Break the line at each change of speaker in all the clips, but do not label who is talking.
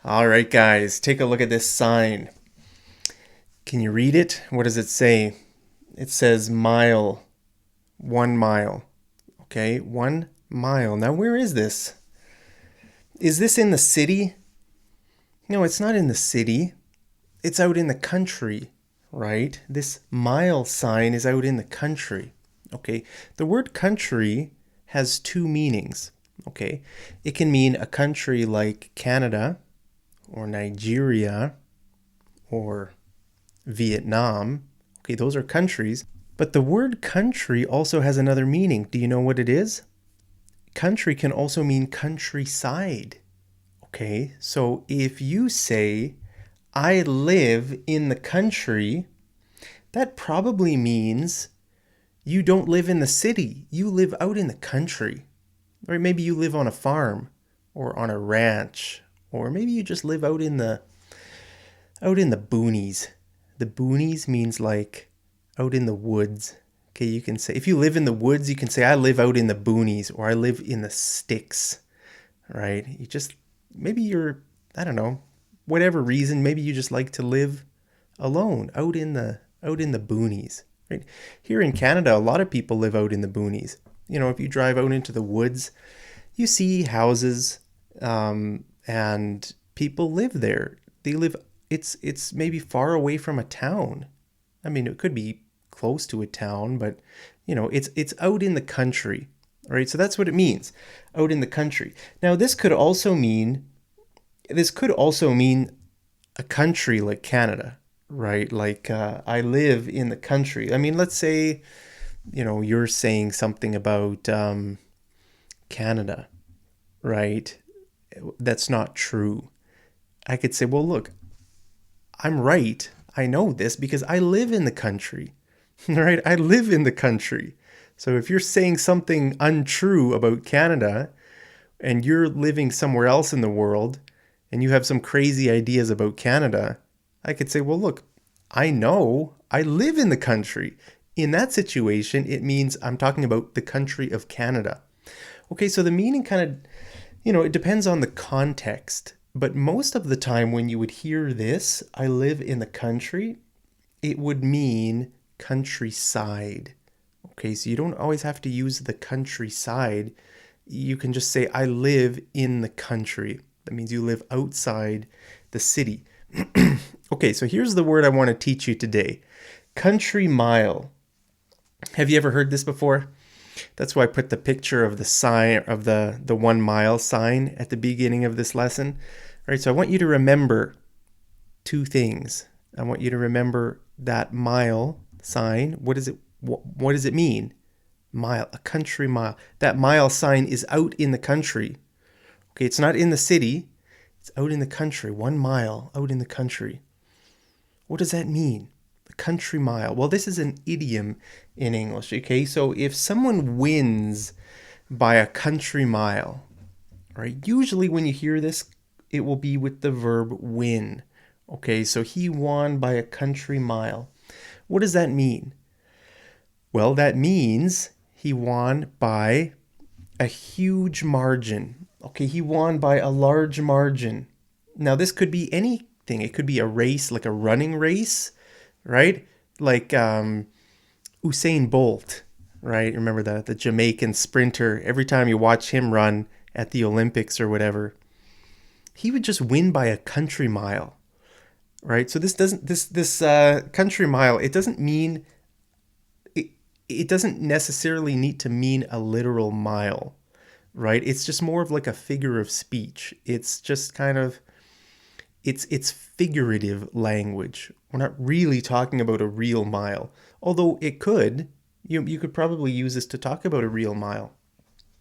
All right, guys, take a look at this sign. Can you read it? What does it say? It says mile, 1 mile. Okay, 1 mile. Now, where is this? Is this in the city? No, it's not in the city. It's out in the country, right? This mile sign is out in the country. Okay, the word country has two meanings. Okay, it can mean a country like Canada or Nigeria or Vietnam. Okay, those are countries. But the word country also has another meaning. Do you know what it is? Country can also mean countryside. Okay, so if you say, I live in the country, that probably means you don't live in the city. You live out in the country. Or maybe you live on a farm or on a ranch, or maybe you just live out in the boonies. The boonies means like out in the woods. Okay, you can say if you live in the woods, you can say I live out in the boonies or I live in the sticks, right? You just maybe you're I don't know, whatever reason, maybe you just like to live alone out in the boonies, right? Here in Canada, a lot of people live out in the boonies. If you drive out into the woods, you see houses, and people live there. They live. It's maybe far away from a town. I mean, it could be close to a town, but it's out in the country, right? So that's what it means, out in the country. Now, this could also mean a country like Canada, right? Like I live in the country. I mean, let's say you're saying something about Canada, right? That's not true. I could say, well, look, I'm right. I know this because I live in the country, right? I live in the country. So if you're saying something untrue about Canada and you're living somewhere else in the world and you have some crazy ideas about Canada, I could say, well, look, I know I live in the country. In that situation, it means I'm talking about the country of Canada. Okay, so the meaning kind of, it depends on the context. But most of the time, when you would hear this, I live in the country, it would mean countryside. Okay, so you don't always have to use the countryside. You can just say, I live in the country. That means you live outside the city. Okay, so here's the word I want to teach you today: country mile. Have you ever heard this before? That's why I put the picture of the sign of the 1 mile sign at the beginning of this lesson. All right, so I want you to remember two things. I want you to remember that mile sign. What does it mean? Mile, a country mile. That mile sign is out in the country. Okay, it's not in the city. It's out in the country. 1 mile out in the country. What does that mean? The country mile. Well, this is an idiom in English, okay? So if someone wins by a country mile, right? Usually when you hear this, it will be with the verb win. Okay, so he won by a country mile. What does that mean? Well, that means he won by a huge margin. Okay, he won by a large margin. Now, this could be anything. It could be a race, like a running race, right? Like Usain Bolt, right? Remember the Jamaican sprinter. Every time you watch him run at the Olympics or whatever, he would just win by a country mile, right? So this country mile, it doesn't necessarily need to mean a literal mile, right? It's just more of like a figure of speech. It's just kind of it's figurative language. We're not really talking about a real mile, although it could. You could probably use this to talk about a real mile,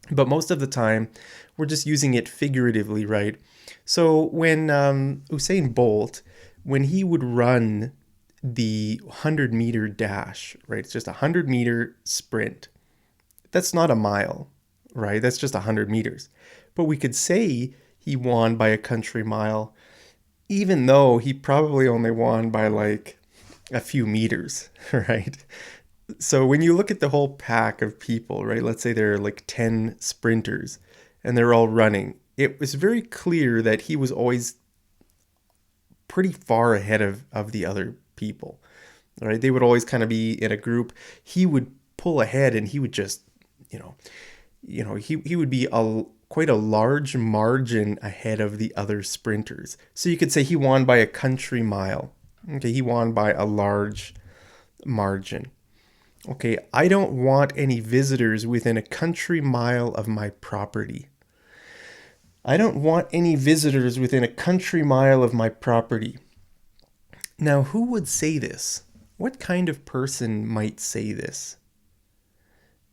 but most of the time we're just using it figuratively, right? So when Usain Bolt, when he would run the 100-meter dash, right? It's just a 100-meter sprint. That's not a mile, right? That's just 100 meters. But we could say he won by a country mile, even though he probably only won by like a few meters, right? So when you look at the whole pack of people, right? Let's say there are like 10 sprinters and they're all running. It was very clear that he was always pretty far ahead of the other people, right? They would always kind of be in a group. He would pull ahead and he would just, you know, he would be quite a large margin ahead of the other sprinters. So you could say he won by a country mile. Okay, he won by a large margin. Okay, I don't want any visitors within a country mile of my property. I don't want any visitors within a country mile of my property. Now, who would say this? What kind of person might say this?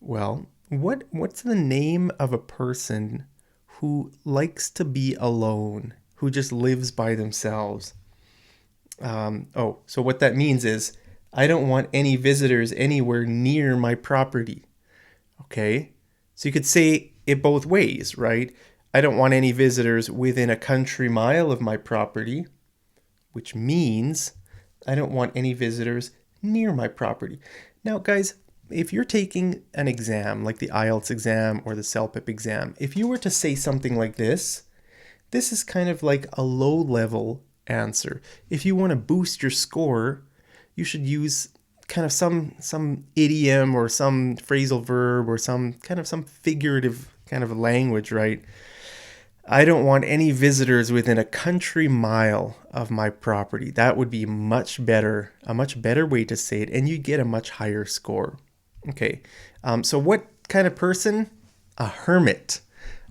Well, what's the name of a person who likes to be alone, who just lives by themselves? So what that means is I don't want any visitors anywhere near my property. Okay? So you could say it both ways, right? I don't want any visitors within a country mile of my property, which means I don't want any visitors near my property. Now, guys, if you're taking an exam like the IELTS exam or the CELPIP exam, if you were to say something like this is kind of like a low level answer. If you want to boost your score, you should use kind of some idiom or some phrasal verb or some figurative kind of language, right? I don't want any visitors within a country mile of my property. That would be a much better way to say it, and you get a much higher score. Okay, so what kind of person? A hermit.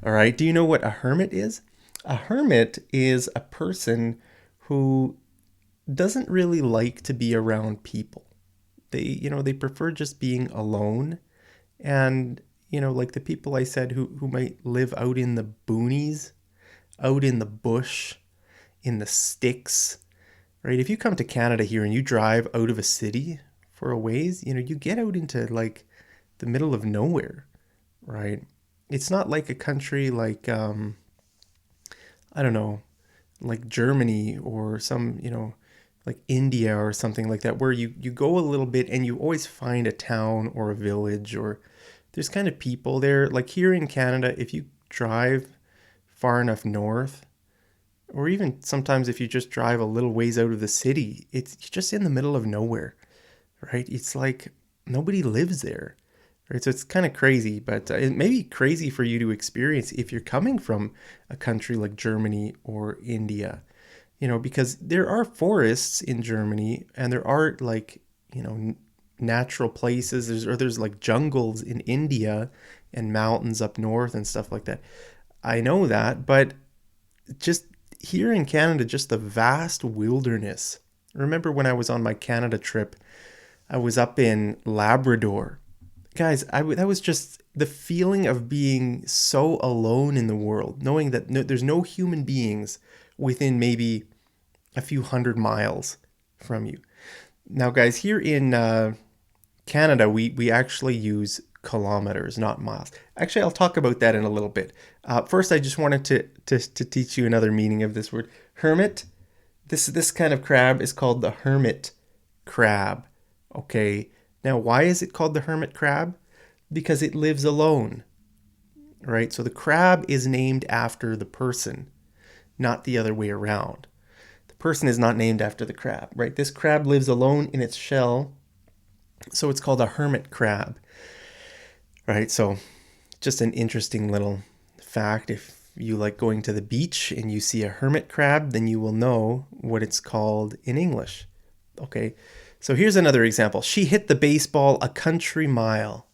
All right, do you know what a hermit is? A hermit is a person who doesn't really like to be around people. They prefer just being alone, and like the people I said who might live out in the boonies, out in the bush, in the sticks, right? If you come to Canada here and you drive out of a city for a ways, you get out into like the middle of nowhere, right? It's not like a country like I don't know, like Germany or some, like India or something like that, where you go a little bit and you always find a town or a village, or there's kind of people there. Like here in Canada, if you drive far enough north, or even sometimes if you just drive a little ways out of the city, it's just in the middle of nowhere, right? It's like nobody lives there, right? So it's kind of crazy, but it may be crazy for you to experience if you're coming from a country like Germany or India, because there are forests in Germany and there are like, natural places. There's like jungles in India and mountains up north and stuff like that. I know that, but just here in Canada, just the vast wilderness. Remember when I was on my Canada trip, I was up in Labrador. Guys, that was just the feeling of being so alone in the world, knowing that there's no human beings within maybe a few hundred miles from you. Now, guys, here in Canada, we actually use kilometers, not miles. Actually, I'll talk about that in a little bit. First, I just wanted to teach you another meaning of this word. Hermit, this kind of crab is called the hermit crab. Okay, now why is it called the hermit crab? Because it lives alone, right? So the crab is named after the person, not the other way around. The person is not named after the crab, right? This crab lives alone in its shell, so it's called a hermit crab, right? So just an interesting little fact. If you like going to the beach and you see a hermit crab, then you will know what it's called in English. Okay, so here's another example. She hit the baseball a country mile.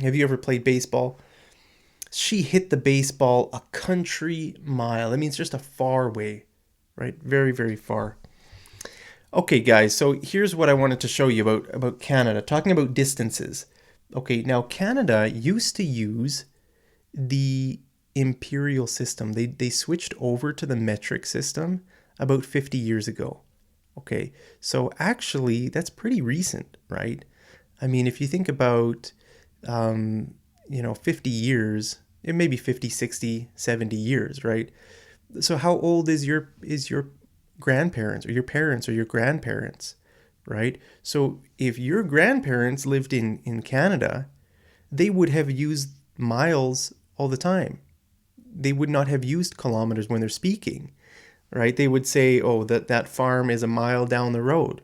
Have you ever played baseball? She hit the baseball a country mile. That means just a far way, right? Very, very far. Okay, guys, so here's what I wanted to show you about Canada, talking about distances. Okay, now Canada used to use the imperial system. They switched over to the metric system about 50 years ago. Okay, so actually that's pretty recent, right? I mean, if you think about 50 years, it may be 50, 60, 70 years, right? So how old is your grandparents or your parents or your grandparents, right? So if your grandparents lived in Canada, they would have used miles all the time. They would not have used kilometers when they're speaking. right? They would say, oh, that farm is a mile down the road,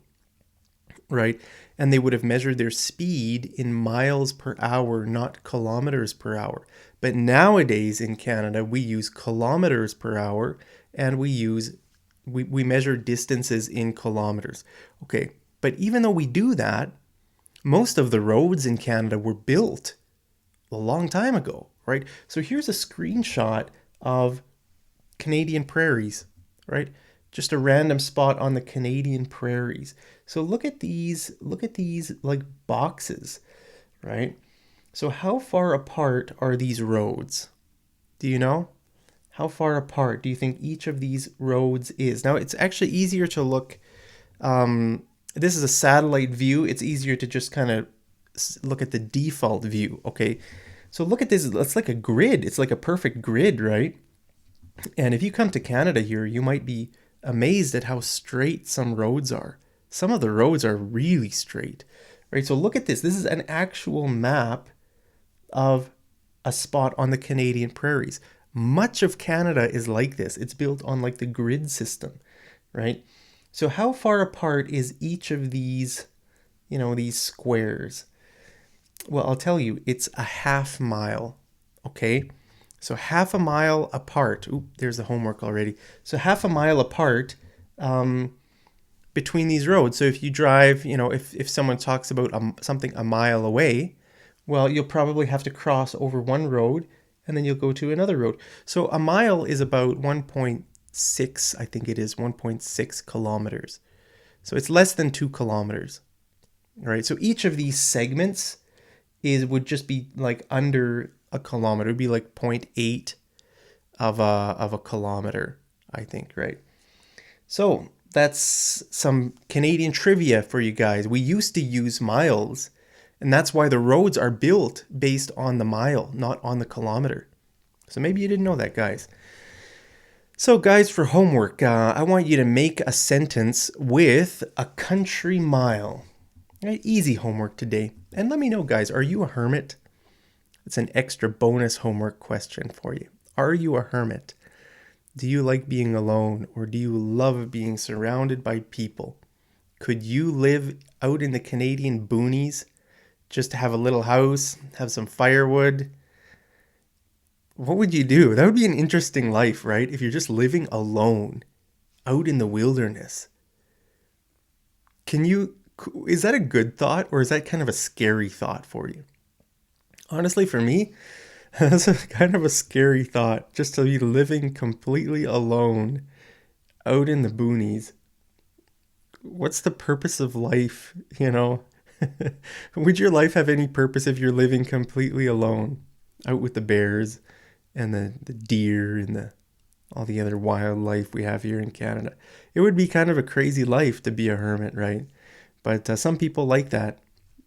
right? And they would have measured their speed in miles per hour, not kilometers per hour. But nowadays in Canada, we use kilometers per hour, and we measure distances in kilometers. Okay, but even though we do that, most of the roads in Canada were built a long time ago, right? So here's a screenshot of Canadian prairies, right? Just a random spot on the Canadian prairies. So look at these like boxes, right? So how far apart are these roads? Do you know? How far apart do you think each of these roads is? Now it's actually easier to look. This is a satellite view. It's easier to just kind of look at the default view, okay? So look at this. It's like a grid. It's like a perfect grid, right? And if you come to Canada here, you might be amazed at how straight some roads are. Some of the roads are really straight, right? So look at this. This is an actual map of a spot on the Canadian prairies. Much of Canada is like this. It's built on like the grid system, right? So how far apart is each of these, these squares? Well, I'll tell you, it's a half mile, okay? So half a mile apart. Oop, there's the homework already. So half a mile apart between these roads. So if you drive, if someone talks about something a mile away, well, you'll probably have to cross over one road and then you'll go to another road. So a mile is about 1.6, I think it is 1.6 kilometers. So it's less than 2 kilometers, right? So each of these segments would just be like under a kilometer. It'd be like 0.8 of a kilometer, I think, right? So that's some Canadian trivia for you guys. We used to use miles, and that's why the roads are built based on the mile, not on the kilometer. So maybe you didn't know that, guys. So guys, for homework, I want you to make a sentence with a country mile. Right? Easy homework today. And let me know, guys, are you a hermit? It's an extra bonus homework question for you. Are you a hermit? Do you like being alone, or do you love being surrounded by people? Could you live out in the Canadian boonies, just to have a little house, have some firewood? What would you do? That would be an interesting life, right? If you're just living alone out in the wilderness. Is that a good thought, or is that kind of a scary thought for you? Honestly, for me, that's kind of a scary thought, just to be living completely alone out in the boonies. What's the purpose of life, Would your life have any purpose if you're living completely alone out with the bears and the deer and all the other wildlife we have here in Canada? It would be kind of a crazy life to be a hermit, right? But some people like that.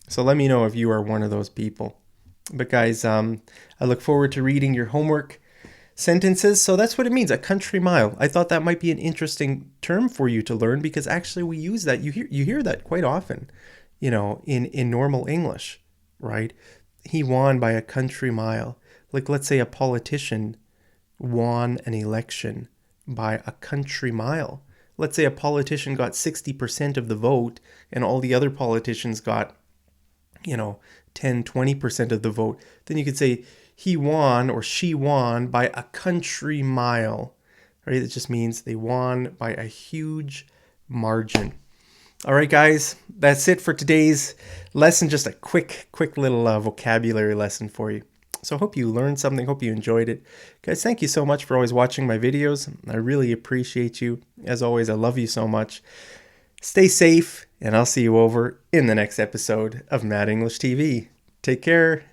So let me know if you are one of those people. But guys, I look forward to reading your homework sentences. So that's what it means, a country mile. I thought that might be an interesting term for you to learn, because actually we use that. You hear that quite often, in normal English, right? He won by a country mile. Like, let's say a politician won an election by a country mile. Let's say a politician got 60% of the vote and all the other politicians got, 10, 20% of the vote. Then you could say he won or she won by a country mile, right? It just means they won by a huge margin. All right, guys, that's it for today's lesson. Just a quick little vocabulary lesson for you. So I hope you learned something. Hope you enjoyed it. Guys, thank you so much for always watching my videos. I really appreciate you. As always, I love you so much. Stay safe, and I'll see you over in the next episode of Mad English TV. Take care.